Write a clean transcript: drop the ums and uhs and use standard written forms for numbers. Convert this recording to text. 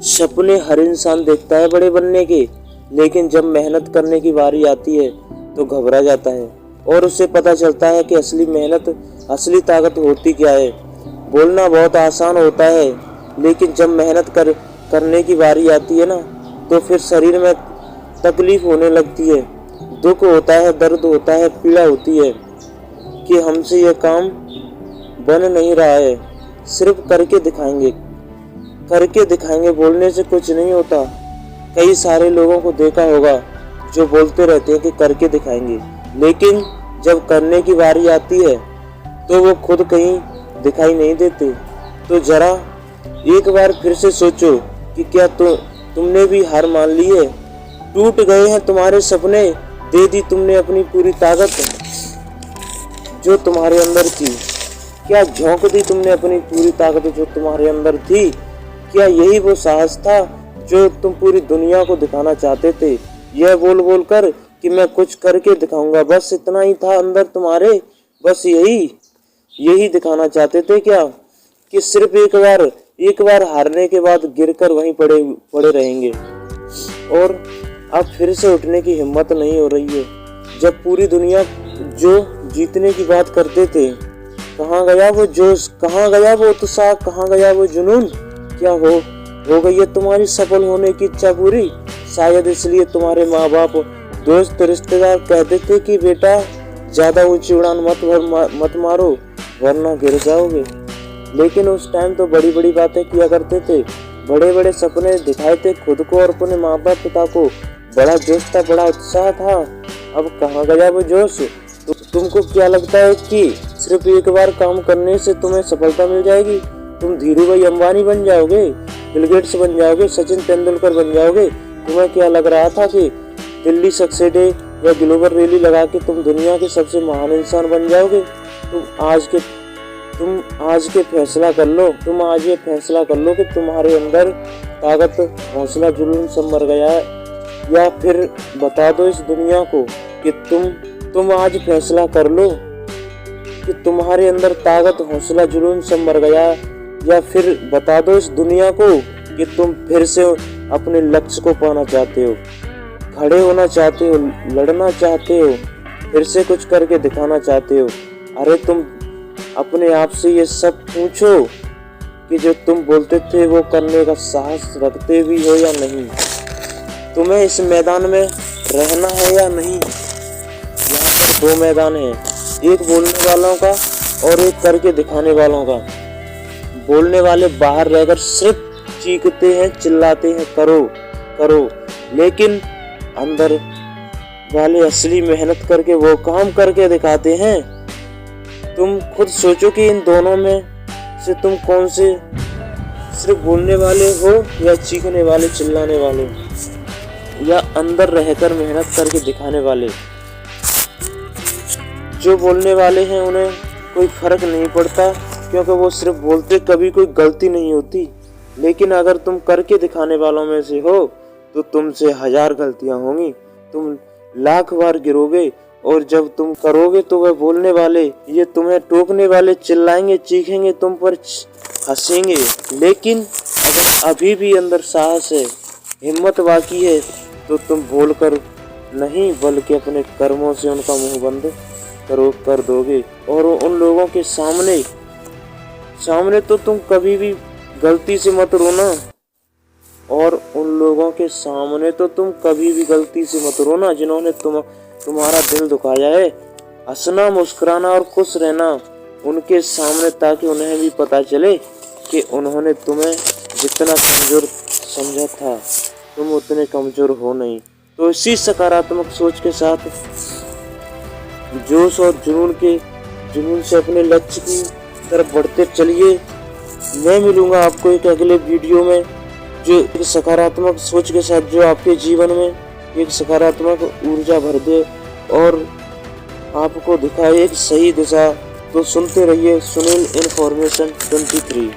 सपने हर इंसान देखता है बड़े बनने के, लेकिन जब मेहनत करने की बारी आती है तो घबरा जाता है और उसे पता चलता है कि असली मेहनत, असली ताकत होती क्या है। बोलना बहुत आसान होता है, लेकिन जब मेहनत करने की बारी आती है ना, तो फिर शरीर में तकलीफ होने लगती है, दुख होता है, दर्द होता है, पीड़ा होती है कि हमसे यह काम बन नहीं रहा है। सिर्फ करके दिखाएंगे, करके दिखाएंगे बोलने से कुछ नहीं होता। कई सारे लोगों को देखा होगा जो बोलते रहते हैं कि करके दिखाएंगे, लेकिन जब करने की बारी आती है तो वो खुद कहीं दिखाई नहीं देते। तो जरा एक बार फिर से सोचो कि क्या तुमने भी हार मान ली है? टूट गए हैं तुम्हारे सपने, दे दी तुमने अपनी पूरी ताकत जो तुम्हारे अंदर थी। क्या झोंक दी तुमने अपनी पूरी ताकत जो तुम्हारे अंदर थी? क्या यही वो साहस था जो तुम पूरी दुनिया को दिखाना चाहते थे? यह बोल बोल कर कि मैं कुछ करके दिखाऊंगा, बस इतना ही था अंदर तुम्हारे? बस यही दिखाना चाहते थे क्या कि सिर्फ एक बार हारने के बाद गिरकर वहीं पड़े रहेंगे और अब फिर से उठने की हिम्मत नहीं हो रही है? जब पूरी दुनिया जो जीतने की बात करते थे, कहाँ गया वो जोश, कहाँ गया वो उत्साह, कहाँ गया वो जुनून? क्या हो गई है तुम्हारी सफल होने की इच्छा पूरी? शायद इसलिए तुम्हारे माँ बाप, दोस्त, रिश्तेदार कहते थे कि बेटा ज्यादा ऊंची उड़ान मत मारो वरना गिर जाओगे। लेकिन उस टाइम तो बड़ी बड़ी बातें किया करते थे, बड़े बड़े सपने दिखाए थे खुद को और अपने माँ बाप पिता को। बड़ा जोश था, बड़ा उत्साह था। अब कहाँ गया वो जोश? तुमको क्या लगता है कि सिर्फ एक बार काम करने से तुम्हें सफलता मिल जाएगी? तुम धीरूभाई अंबानी बन जाओगे, बिल गेट्स बन जाओगे, सचिन तेंदुलकर बन जाओगे? तुम्हें क्या लग रहा था कि दिल्ली सक्सेस डे या ग्लोबल रैली लगा के तुम दुनिया के सबसे महान इंसान बन जाओगे? तुम आज के फैसला कर लो, तुम आज ये फैसला कर लो कि तुम्हारे अंदर ताकत, हौसला, जुनून सब मर गया है, या फिर बता दो इस दुनिया को कि तुम आज फैसला कर लो कि तुम्हारे अंदर ताकत, हौसला, जुनून सब मर गया है, या फिर बता दो इस दुनिया को कि तुम फिर से अपने लक्ष्य को पाना चाहते हो, खड़े होना चाहते हो, लड़ना चाहते हो, फिर से कुछ करके दिखाना चाहते हो। अरे तुम अपने आप से ये सब पूछो कि जो तुम बोलते थे वो करने का साहस रखते भी हो या नहीं? तुम्हें इस मैदान में रहना है या नहीं? यहाँ पर दो मैदान हैं, एक बोलने वालों का और एक करके दिखाने वालों का। बोलने वाले बाहर रहकर सिर्फ चीखते हैं, चिल्लाते हैं करो करो, लेकिन अंदर वाले असली मेहनत करके वो काम करके दिखाते हैं। तुम खुद सोचो कि इन दोनों में से तुम कौन से, सिर्फ बोलने वाले हो या चीखने वाले, चिल्लाने वाले, या अंदर रहकर मेहनत करके दिखाने वाले? जो बोलने वाले हैं उन्हें कोई फर्क नहीं पड़ता, क्योंकि वो सिर्फ बोलते, कभी कोई गलती नहीं होती। लेकिन अगर तुम करके दिखाने वालों में से हो तो तुमसे 1000 गलतियां होंगी, तुम लाख बार गिरोगे, और जब तुम करोगे तो वह बोलने वाले, ये तुम्हें टोकने वाले चिल्लाएंगे, चीखेंगे, तुम पर हंसेंगे। लेकिन अगर अभी भी अंदर साहस है, हिम्मत बाकी है, तो तुम बोलकर नहीं बल्कि अपने कर्मों से उनका मुंह बंद कर दोगे। और उन लोगों के सामने तो तुम कभी भी गलती से मत रोना, और उन लोगों के सामने तो तुम कभी भी गलती से मत रोना जिन्होंने तुम्हारा दिल दुखाया है। हंसना, मुस्कुराना और खुश रहना उनके सामने, ताकि उन्हें भी पता चले कि उन्होंने तुम्हें जितना कमजोर समझा था तुम उतने कमजोर हो नहीं। तो इसी सकारात्मक सोच के साथ, जोश और जुनून से अपने लक्ष्य की तरफ बढ़ते चलिए। मैं मिलूंगा आपको एक अगले वीडियो में, जो एक सकारात्मक सोच के साथ, जो आपके जीवन में एक सकारात्मक ऊर्जा भर दे और आपको दिखाए एक सही दिशा। तो सुनते रहिए सुनील इन्फॉर्मेशन 23।